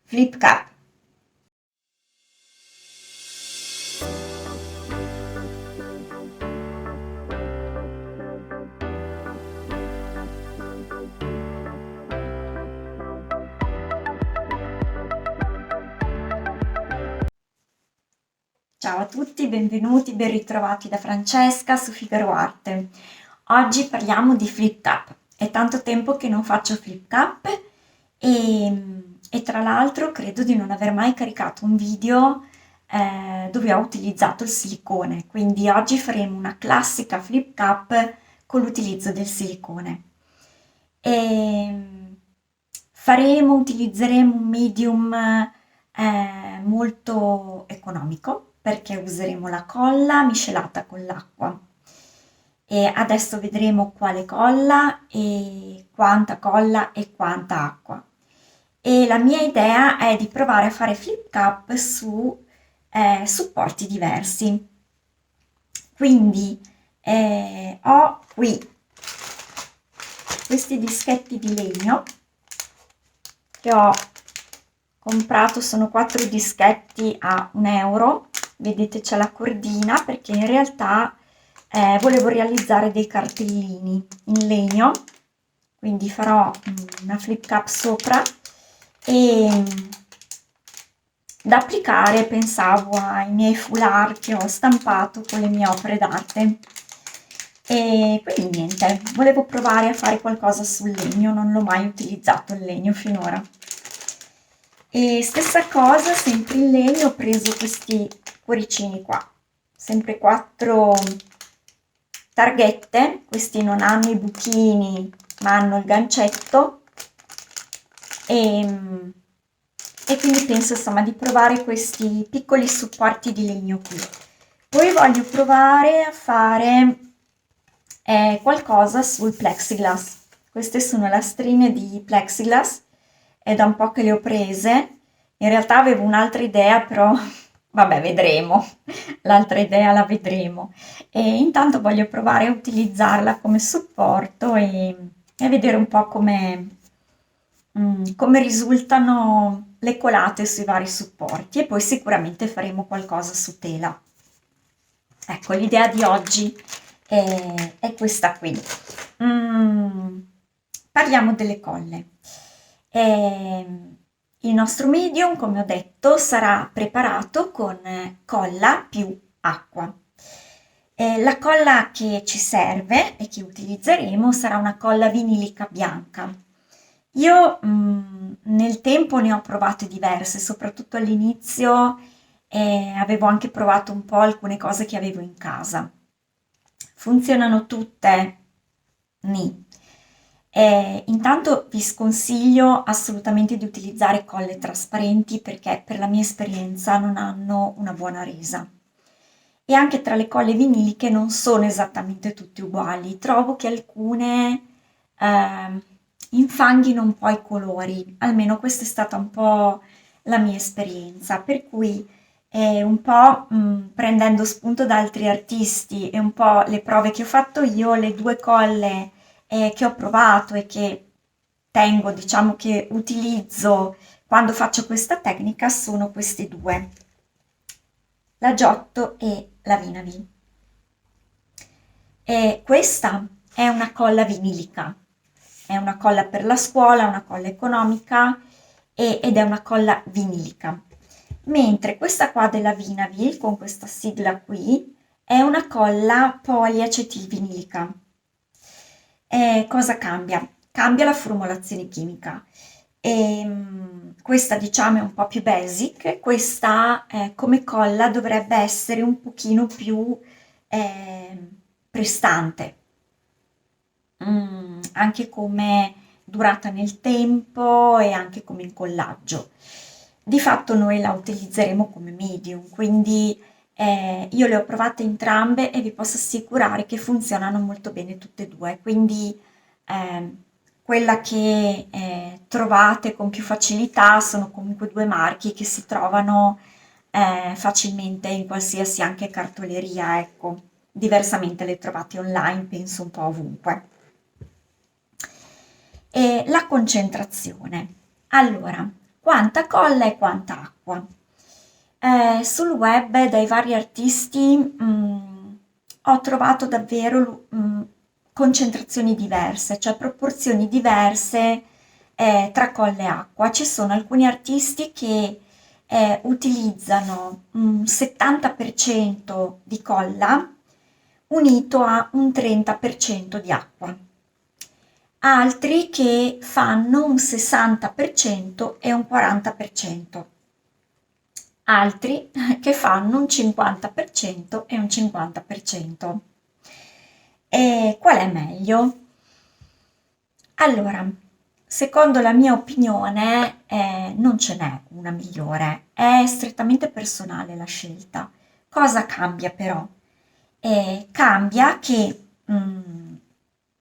Flip Cup. Ciao a tutti, benvenuti, ben ritrovati da Francesca su Figaro Arte. Oggi parliamo di Flip Cup. È tanto tempo che non faccio Flip Cup e tra l'altro credo di non aver mai caricato un video dove ho utilizzato il silicone, quindi oggi faremo una classica Flip Cup con l'utilizzo del silicone. E utilizzeremo un medium molto economico perché useremo la colla miscelata con l'acqua. E adesso vedremo quale colla e quanta acqua. E la mia idea è di provare a fare flip cup su supporti diversi. Quindi ho qui questi dischetti di legno che ho comprato, sono 4 dischetti a 1 euro. Vedete c'è la cordina perché in realtà volevo realizzare dei cartellini in legno, quindi farò una flip cup sopra e da applicare pensavo ai miei foulard che ho stampato con le mie opere d'arte. E quindi niente, volevo provare a fare qualcosa sul legno, non l'ho mai utilizzato il legno finora. E stessa cosa, sempre in legno, ho preso questi cuoricini qua, sempre 4 targhette, questi non hanno i buchini ma hanno il gancetto e, e quindi penso insomma di provare questi piccoli supporti di legno qui. Poi voglio provare a fare qualcosa sul plexiglass. Queste sono lastrine di plexiglass, è da un po' che le ho prese. In realtà avevo un'altra idea, però vabbè, vedremo. L'altra idea la vedremo. E intanto voglio provare a utilizzarla come supporto e vedere un po' come risultano le colate sui vari supporti e poi sicuramente faremo qualcosa su tela. Ecco, l'idea di oggi è questa qui. Mm, Parliamo delle colle. Il nostro medium, come ho detto, sarà preparato con colla più acqua. La colla che ci serve e che utilizzeremo sarà una colla vinilica bianca. Io nel tempo ne ho provate diverse, soprattutto all'inizio avevo anche provato un po' alcune cose che avevo in casa. Funzionano tutte? Nì. Intanto vi sconsiglio assolutamente di utilizzare colle trasparenti perché per la mia esperienza non hanno una buona resa. E anche tra le colle viniliche non sono esattamente tutte uguali. Trovo che alcune infanghino un po' i colori, almeno questa è stata un po' la mia esperienza, per cui un po' prendendo spunto da altri artisti e un po' le prove che ho fatto io, le 2 colle che ho provato e che tengo, diciamo che utilizzo quando faccio questa tecnica sono queste 2, la Giotto e la Vinavil. E questa è una colla vinilica, è una colla per la scuola, una colla economica ed è una colla vinilica. Mentre questa qua della Vinavil, con questa sigla qui, è una colla poliacetilvinilica. Cosa cambia? Cambia la formulazione chimica. Questa diciamo è un po' più basic, questa come colla dovrebbe essere un pochino più eh, prestante, anche come durata nel tempo e anche come incollaggio. Di fatto noi la utilizzeremo come medium, quindi io le ho provate entrambe e vi posso assicurare che funzionano molto bene tutte e due, quindi quella che trovate con più facilità sono comunque 2 marchi che si trovano facilmente in qualsiasi anche cartoleria, ecco. Diversamente le trovate online, penso un po' ovunque. E la concentrazione. Allora, quanta colla e quanta acqua. Sul web dai vari artisti ho trovato davvero concentrazioni diverse, cioè proporzioni diverse tra colla e acqua. Ci sono alcuni artisti che utilizzano un 70% di colla unito a un 30% di acqua, altri che fanno un 60% e un 40%, altri che fanno un 50% e un 50%. E qual è meglio? Allora, secondo la mia opinione, non ce n'è una migliore, è strettamente personale la scelta. Cosa cambia però? Cambia che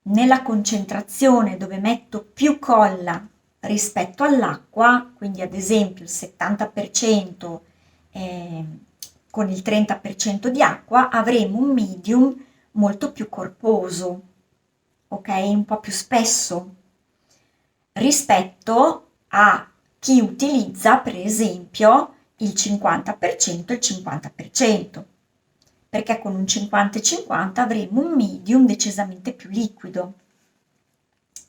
nella concentrazione dove metto più colla rispetto all'acqua, quindi ad esempio il 70% con il 30% di acqua, avremo un medium molto più corposo, ok? Un po' più spesso rispetto a chi utilizza per esempio il 50% e il 50%, perché con un 50 e 50 avremo un medium decisamente più liquido.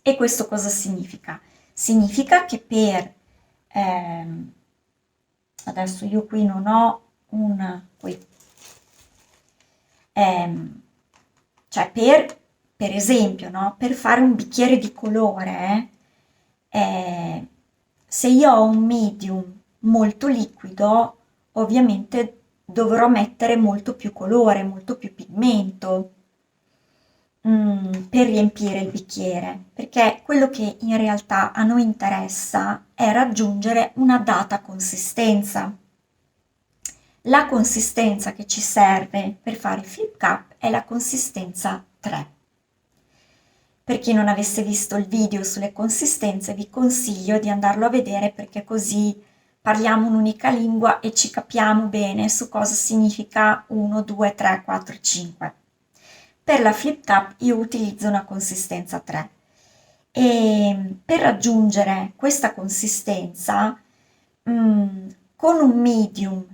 E questo cosa significa? Significa che adesso io qui non ho cioè per esempio, no? Per fare un bicchiere di colore, se io ho un medium molto liquido, ovviamente dovrò mettere molto più colore, molto più pigmento per riempire il bicchiere, perché quello che in realtà a noi interessa è raggiungere una data consistenza. La consistenza che ci serve per fare flip cup è la consistenza 3. Per chi non avesse visto il video sulle consistenze, vi consiglio di andarlo a vedere perché così parliamo un'unica lingua e ci capiamo bene su cosa significa 1, 2, 3, 4, 5. Per la flip cup io utilizzo una consistenza 3 e per raggiungere questa consistenza con un medium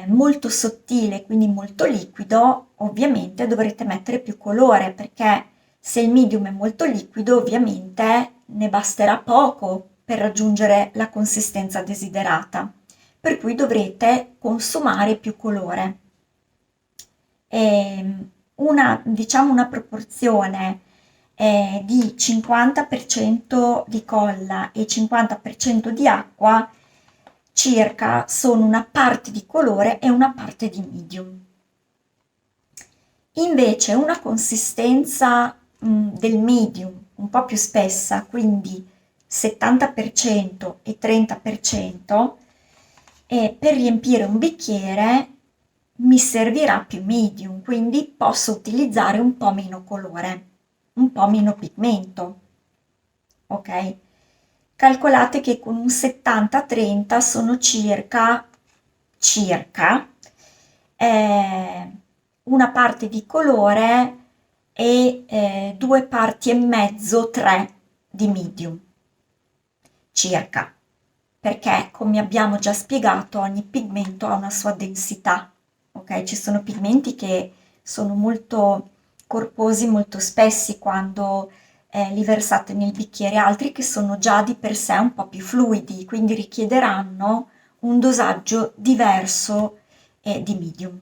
molto sottile, quindi molto liquido, ovviamente dovrete mettere più colore perché se il medium è molto liquido, ovviamente ne basterà poco per raggiungere la consistenza desiderata, per cui dovrete consumare più colore. Diciamo una proporzione di 50% di colla e 50% di acqua circa sono una parte di colore e una parte di medium. Invece una consistenza del medium un po' più spessa, quindi 70% e 30%, per riempire un bicchiere mi servirà più medium, quindi posso utilizzare un po' meno colore, un po' meno pigmento, ok? Calcolate che con un 70-30 sono circa eh, una parte di colore e 2 parti e mezzo, 3 di medium, circa, perché come abbiamo già spiegato ogni pigmento ha una sua densità, ok? Ci sono pigmenti che sono molto corposi, molto spessi quando li versate nel bicchiere, altri che sono già di per sé un po' più fluidi, quindi richiederanno un dosaggio diverso di medium.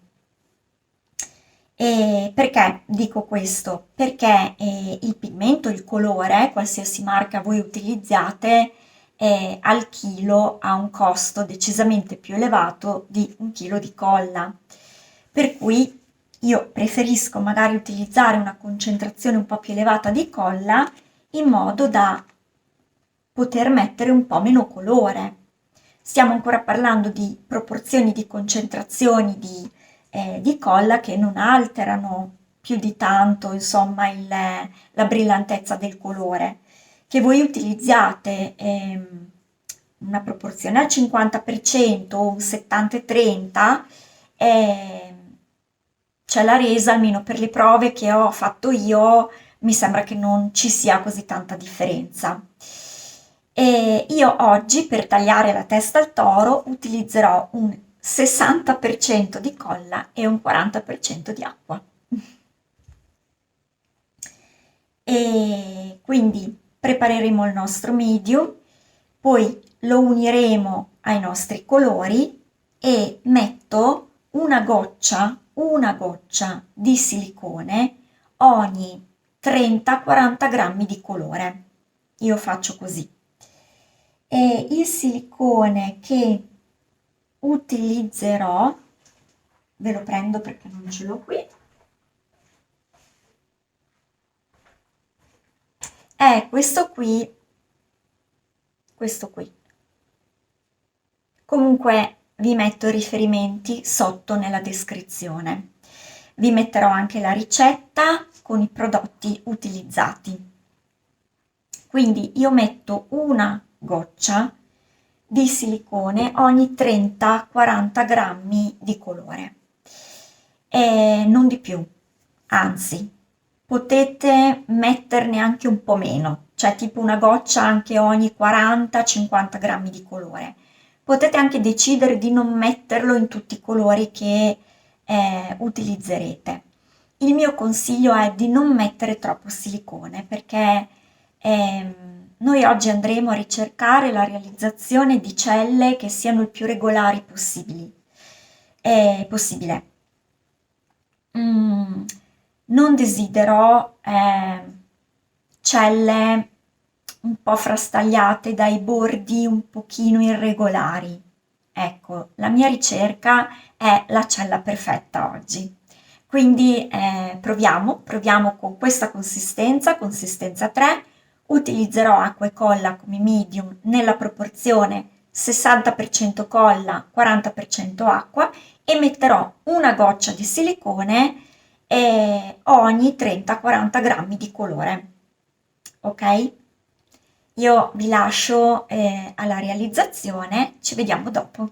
E perché dico questo? Perché il pigmento, il colore, qualsiasi marca voi utilizzate, al chilo ha un costo decisamente più elevato di un chilo di colla. Per cui io preferisco magari utilizzare una concentrazione un po' più elevata di colla in modo da poter mettere un po' meno colore. Stiamo ancora parlando di proporzioni di concentrazioni di colla che non alterano più di tanto, insomma, la brillantezza del colore. Che voi utilizziate una proporzione al 50% o un 70-30, c'è la resa, almeno per le prove che ho fatto io, mi sembra che non ci sia così tanta differenza. E io oggi per tagliare la testa al toro utilizzerò un 60% di colla e un 40% di acqua. E quindi prepareremo il nostro medium, poi lo uniremo ai nostri colori e metto una goccia di silicone ogni 30-40 grammi di colore. Io faccio così. E il silicone che utilizzerò, ve lo prendo perché non ce l'ho qui, è questo qui, questo qui. Comunque vi metto i riferimenti sotto nella descrizione. Vi metterò anche la ricetta con i prodotti utilizzati. Quindi io metto una goccia di silicone ogni 30-40 grammi di colore e non di più, anzi potete metterne anche un po' meno, cioè tipo una goccia anche ogni 40-50 grammi di colore. Potete anche decidere di non metterlo in tutti i colori che utilizzerete. Il mio consiglio è di non mettere troppo silicone perché noi oggi andremo a ricercare la realizzazione di celle che siano il più regolari possibile. Mm, non desidero celle un po' frastagliate dai bordi un pochino irregolari. Ecco, la mia ricerca è la cella perfetta oggi. Quindi proviamo con questa consistenza 3, utilizzerò acqua e colla come medium nella proporzione 60% colla, 40% acqua e metterò una goccia di silicone ogni 30-40 grammi di colore. Ok? Io vi lascio alla realizzazione, ci vediamo dopo.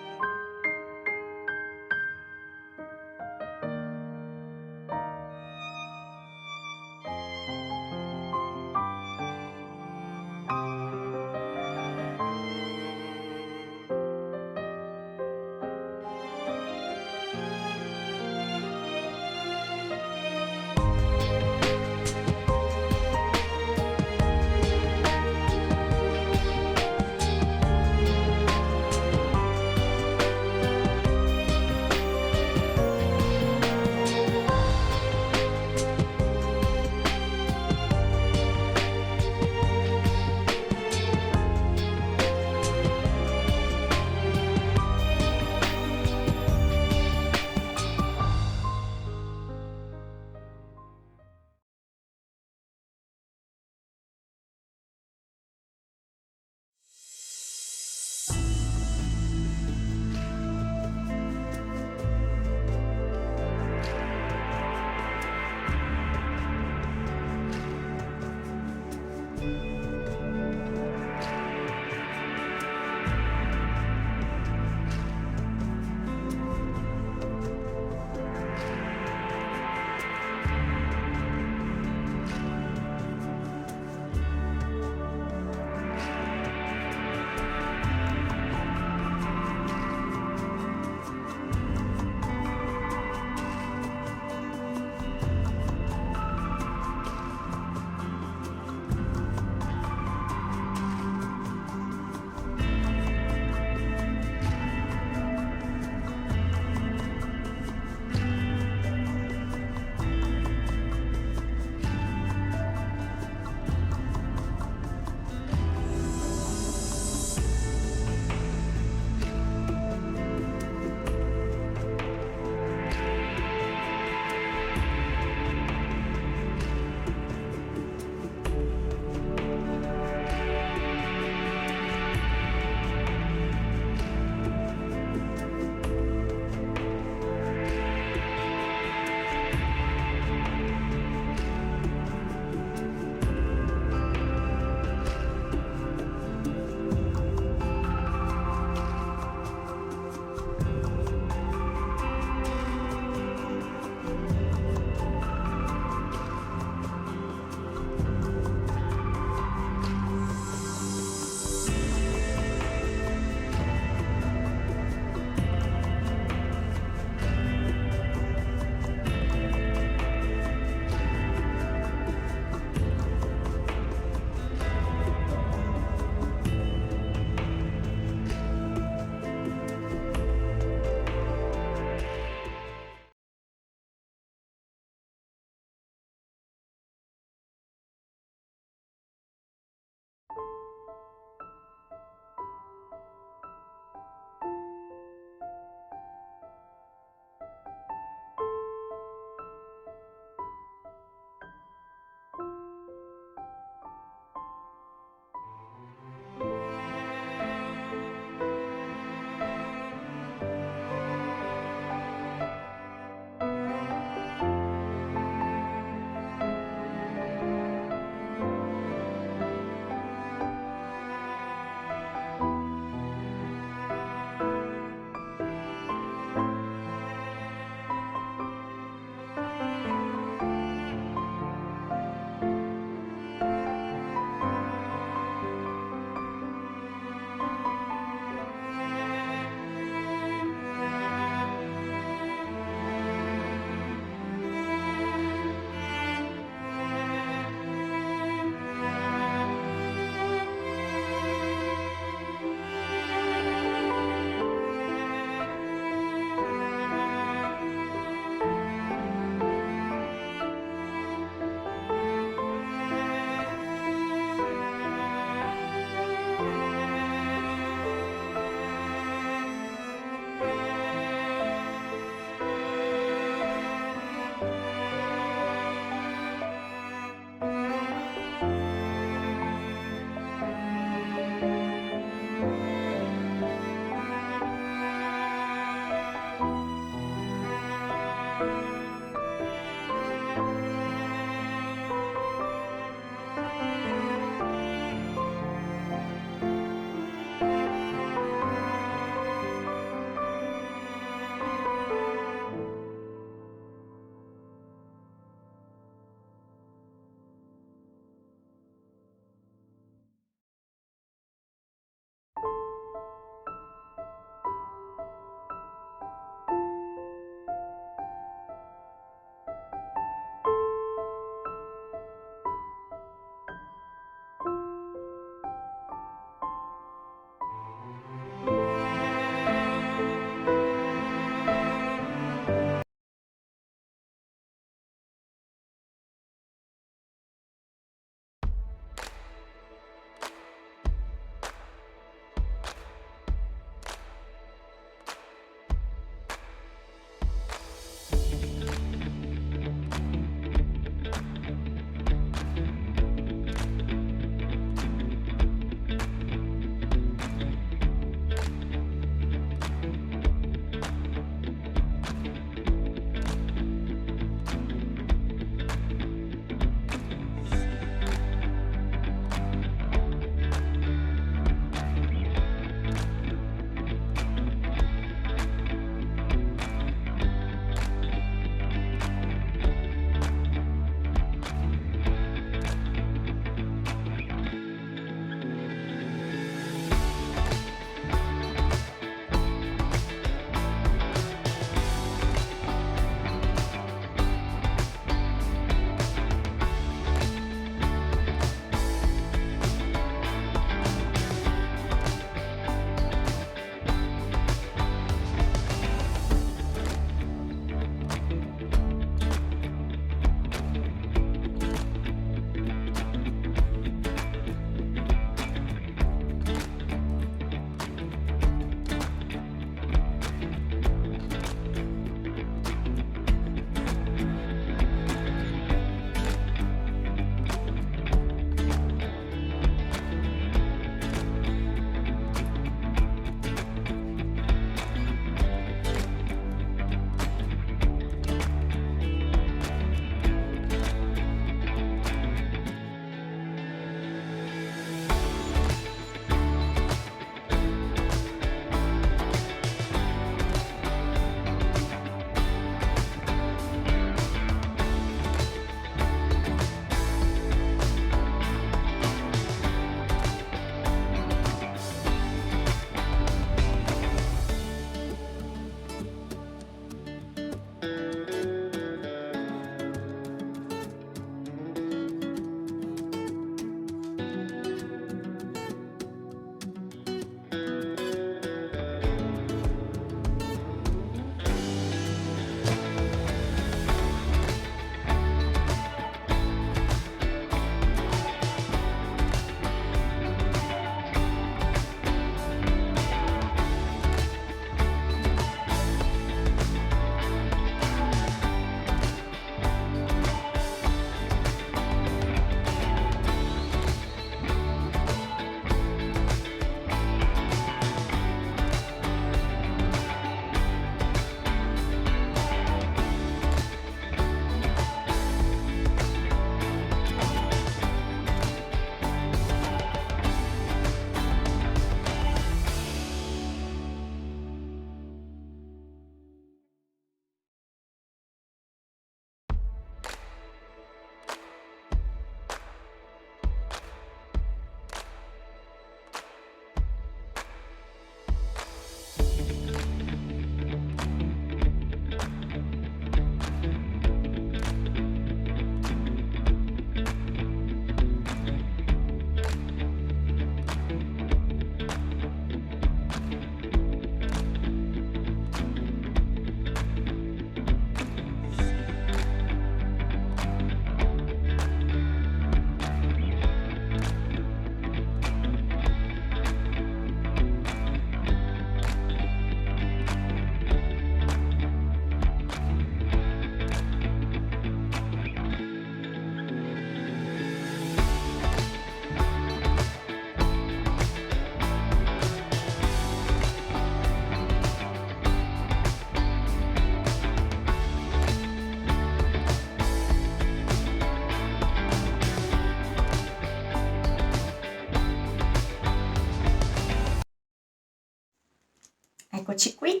Eccoci qui.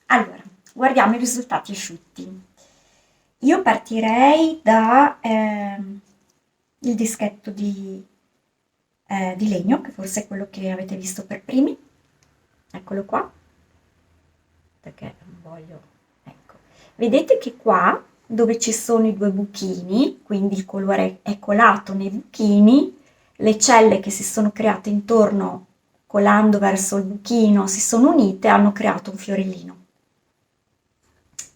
Allora, guardiamo i risultati asciutti. Io partirei da il dischetto di legno, che forse è quello che avete visto per primi. Eccolo qua, perché non voglio... Ecco. Vedete che qua, dove ci sono i due buchini, quindi il colore è colato nei buchini, le celle che si sono create intorno, colando verso il buchino, si sono unite e hanno creato un fiorellino.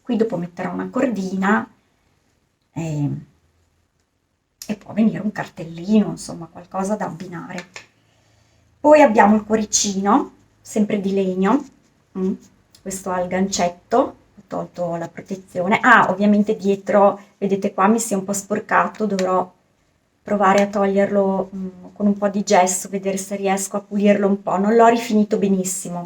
Qui dopo metterò una cordina e, e può venire un cartellino, insomma qualcosa da abbinare. Poi abbiamo il cuoricino, sempre di legno, mm, questo ha il gancetto, ho tolto la protezione. Ah, ovviamente dietro, vedete qua mi si è un po' sporcato, dovrò provare a toglierlo con un po' di gesso, vedere se riesco a pulirlo un po'. Non l'ho rifinito benissimo,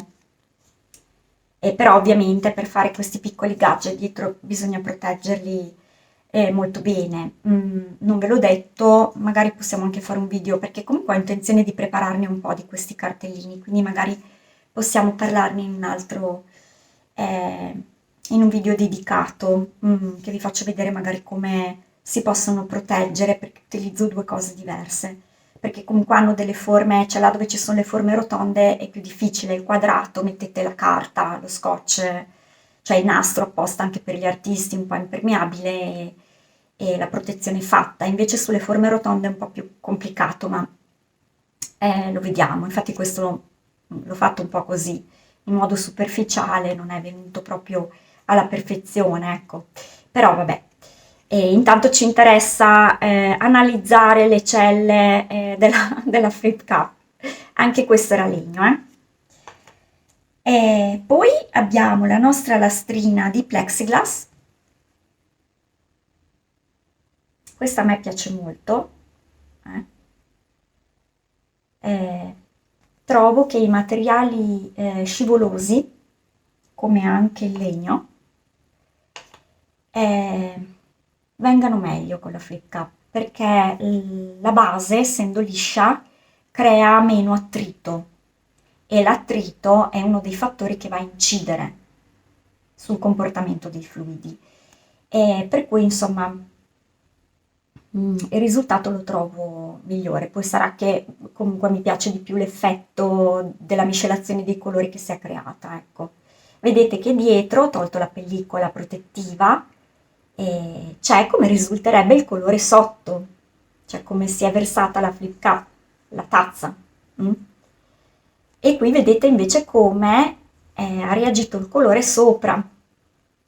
però ovviamente per fare questi piccoli gadget dietro bisogna proteggerli molto bene. Non ve l'ho detto, magari possiamo anche fare un video perché comunque ho intenzione di prepararne un po' di questi cartellini, quindi magari possiamo parlarne in un video dedicato, che vi faccio vedere magari come si possono proteggere perché utilizzo due cose diverse. Perché comunque hanno delle forme, cioè là dove ci sono le forme rotonde è più difficile, il quadrato mettete la carta, lo scotch, cioè il nastro apposta anche per gli artisti, un po' impermeabile e la protezione è fatta. Invece sulle forme rotonde è un po' più complicato, ma lo vediamo. Infatti questo l'ho fatto un po' così, in modo superficiale, non è venuto proprio alla perfezione, ecco. Però vabbè. E intanto ci interessa analizzare le celle della flip cup. Anche questo era legno, eh? E poi abbiamo la nostra lastrina di plexiglass. Questa a me piace molto. eh. Eh, trovo che i materiali scivolosi, come anche il legno, eh, vengano meglio con la flip cup, perché la base, essendo liscia, crea meno attrito e l'attrito è uno dei fattori che va a incidere sul comportamento dei fluidi. E per cui, insomma, il risultato lo trovo migliore. Poi sarà che comunque mi piace di più l'effetto della miscelazione dei colori che si è creata, ecco. Vedete che dietro, ho tolto la pellicola protettiva, e c'è come risulterebbe il colore sotto, cioè come si è versata la flip cup, la tazza. mm? E qui vedete invece come ha reagito il colore sopra.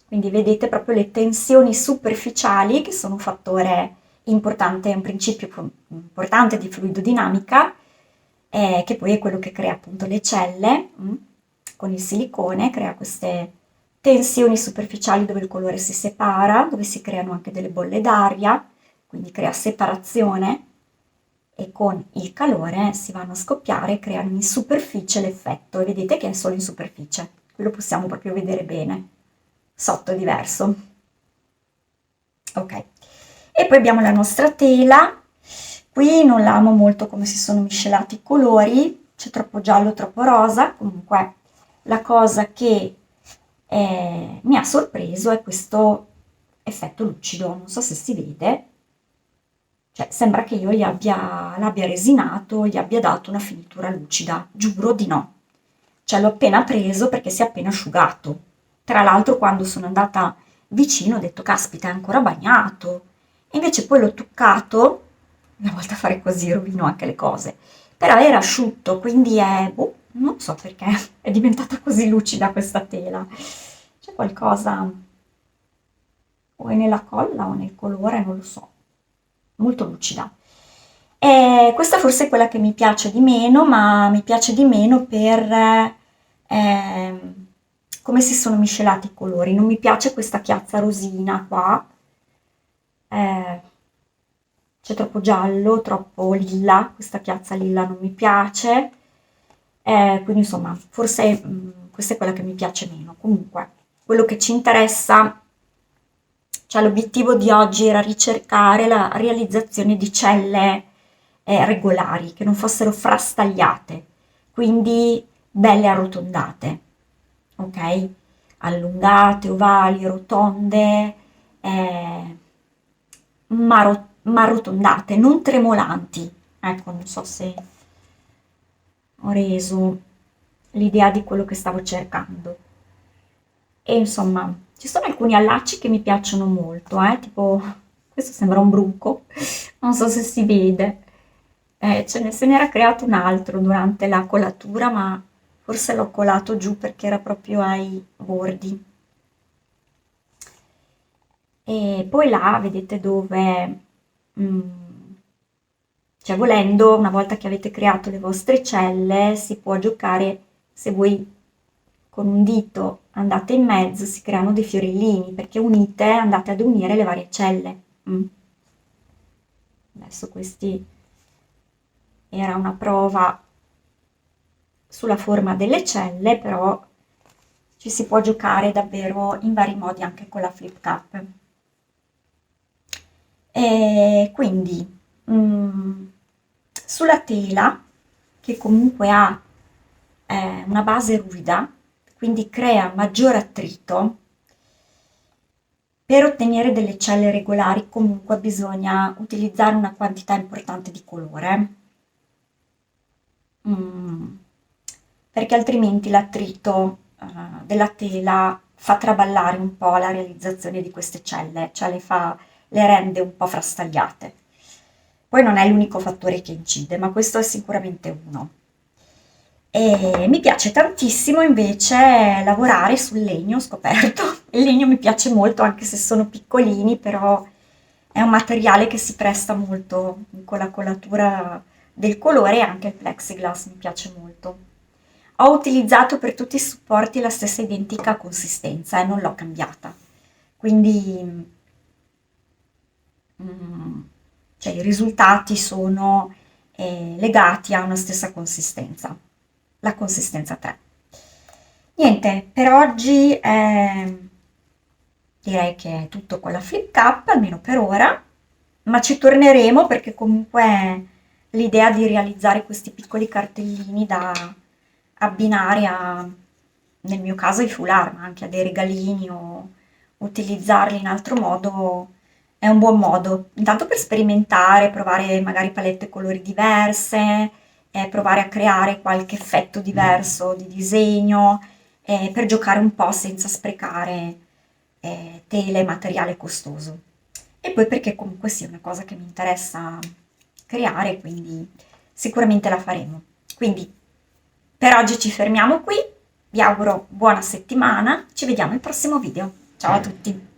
Quindi vedete proprio le tensioni superficiali, che sono un fattore importante, un principio importante di fluidodinamica, che poi è quello che crea appunto le celle, con il silicone, crea queste tensioni superficiali dove il colore si separa, dove si creano anche delle bolle d'aria, quindi crea separazione e con il calore si vanno a scoppiare e creano in superficie l'effetto e vedete che è solo in superficie, qui lo possiamo proprio vedere bene, sotto è diverso. Ok, e poi abbiamo la nostra tela, qui non la amo molto come si sono miscelati i colori, c'è troppo giallo, troppo rosa, comunque la cosa che mi ha sorpreso è questo effetto lucido, non so se si vede, cioè sembra che io l'abbia resinato, gli abbia dato una finitura lucida, giuro di no. Cioè l'ho appena preso perché si è appena asciugato. Tra l'altro quando sono andata vicino ho detto, caspita, è ancora bagnato. E invece poi l'ho toccato, una volta a fare così rovino anche le cose, però era asciutto, quindi boh, non so perché è diventata così lucida questa tela. C'è qualcosa, o è nella colla o nel colore, non lo so, molto lucida. E questa forse è quella che mi piace di meno, ma mi piace di meno per come si sono miscelati i colori. Non mi piace questa chiazza rosina qua, eh, c'è troppo giallo, troppo lilla, questa chiazza lilla non mi piace, quindi insomma forse questa è quella che mi piace meno. Comunque, quello che ci interessa, cioè l'obiettivo di oggi era ricercare la realizzazione di celle regolari, che non fossero frastagliate, quindi belle arrotondate. ok? Allungate, ovali, rotonde, ma arrotondate, non tremolanti. Ecco, non so se ho reso l'idea di quello che stavo cercando. E insomma, ci sono alcuni allacci che mi piacciono molto, tipo questo sembra un bruco, non so se si vede. Se n'era creato un altro durante la colatura, ma forse l'ho colato giù perché era proprio ai bordi. E poi là vedete dove, mm, cioè volendo, una volta che avete creato le vostre celle, si può giocare, se voi con un dito andate in mezzo, si creano dei fiorellini, perché unite, andate ad unire le varie celle. Mm. Adesso questi era una prova sulla forma delle celle, però ci si può giocare davvero in vari modi anche con la flip cup. E quindi sulla tela, che comunque ha una base ruvida, quindi crea maggior attrito, per ottenere delle celle regolari comunque bisogna utilizzare una quantità importante di colore. Mm, perché altrimenti l'attrito della tela fa traballare un po' la realizzazione di queste celle, cioè le rende un po' frastagliate. Poi non è l'unico fattore che incide, ma questo è sicuramente uno. E mi piace tantissimo invece lavorare sul legno, ho scoperto. Il legno mi piace molto anche se sono piccolini, però è un materiale che si presta molto con la colatura del colore e anche il plexiglass mi piace molto. Ho utilizzato per tutti i supporti la stessa identica consistenza e non l'ho cambiata. Quindi mm, cioè, i risultati sono legati a una stessa consistenza, la consistenza 3. Niente, per oggi direi che è tutto con la flip cup, almeno per ora, ma ci torneremo perché comunque l'idea di realizzare questi piccoli cartellini da abbinare a, nel mio caso ai foulard, ma anche a dei regalini o utilizzarli in altro modo è un buon modo. Intanto per sperimentare, provare magari palette colori diverse, provare a creare qualche effetto diverso di disegno, per giocare un po' senza sprecare tele e materiale costoso. E poi perché comunque sia una cosa che mi interessa creare, quindi sicuramente la faremo. Quindi per oggi ci fermiamo qui, vi auguro buona settimana, ci vediamo al prossimo video. Ciao a tutti!